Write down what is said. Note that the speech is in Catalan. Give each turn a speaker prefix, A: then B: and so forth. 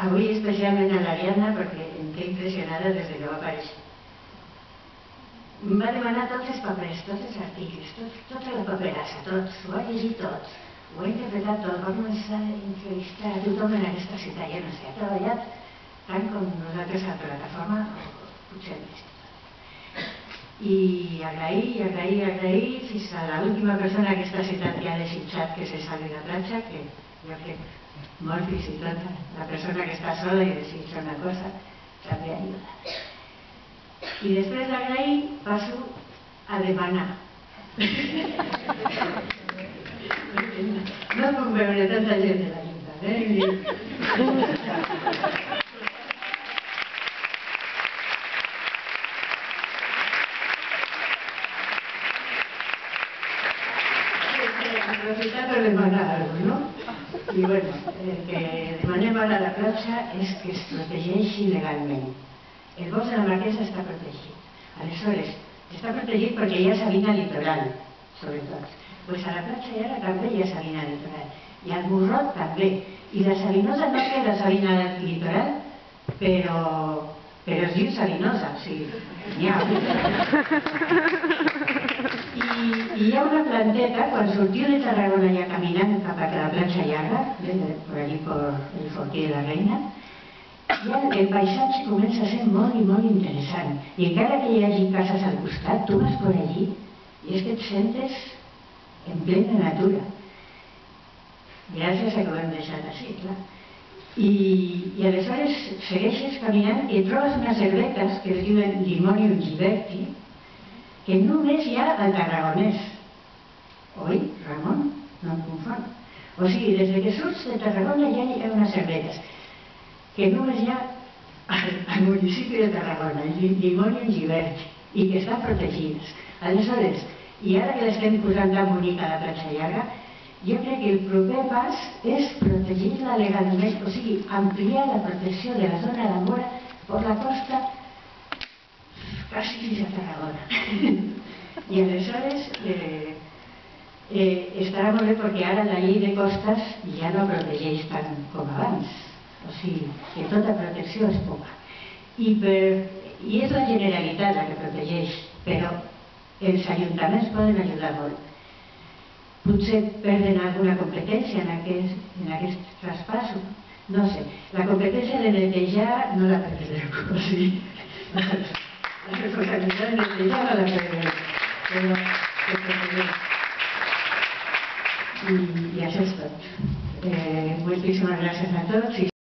A: avui especialment a l'Ariadna perquè em té impressionada des que va aparèixer. Em va demanar tots els papers, tots els articles, tota la paperassa, tots, ho ha llegit tots, ho ha interpretat tot, va començar a entrevistar a tothom en aquesta ciutat, ja no sé, ha treballat tant com nosaltres a la plataforma, o potser més. I agrair fins a l'última persona que aquesta ciutat que ha desitjat que se salvi la platja, que jo crec molt fins i tot la persona que està sola i desitja una cosa també ajuda. I després d'agrair passo a demanar. No puc veure tanta gent de la Junta, aprofitar per demanar alguna cosa, no? I bueno, el que demanem ara a la platja és que es protegeixi legalment. El bosc de la Marquesa està protegit. Aleshores, està protegit perquè hi ha savina litoral, sobretot. Doncs a la platja i ara també hi ha savina litoral. I al Morrot també. I la savinosa no queda savina litoral, però es diu savinosa, o sigui, n'hi ha. I hi ha una planteta, quan sortiu de Tarragona ja caminant cap a la platja llarga, per allí per el Fortí de la Reina, ja el paisatge comença a ser molt i molt interessant. I encara que hi hagi cases al costat, tu vas per allí i és que et sentes en plena natura. Gràcies a que ho hem deixat així, clar. I aleshores segueixes caminant i trobes unes herbetes que es diuen Limonium gibberti, que només hi ha al Tarragonès. Oi, Ramon? No em confon. O sigui, des que surts de Tarragona ja hi ha unes herbetes que només hi ha al municipi de Tarragona, Limonium gibberti, i que estan protegides. Aleshores, i ara que l'estem posant tan bonica a la platja llarga, jo crec que el proper pas és protegir-la legalment, o sigui, ampliar la protecció de la zona de Móra per la costa quasi fins a Tarragona. I aleshores estarà molt bé perquè ara la llei de costes ja no protegeix tant com abans. O sigui, que tota protecció és poca. I és la Generalitat la que protegeix, però els ajuntaments poden ajudar molt. Potser perden alguna competència en aquest traspàs, no sé. La competència de netejar no la perdrem, o sigui, la responsabilitat de netejar no la perdrem, però que perdrem. I això és tot. Moltíssimes gràcies a tots.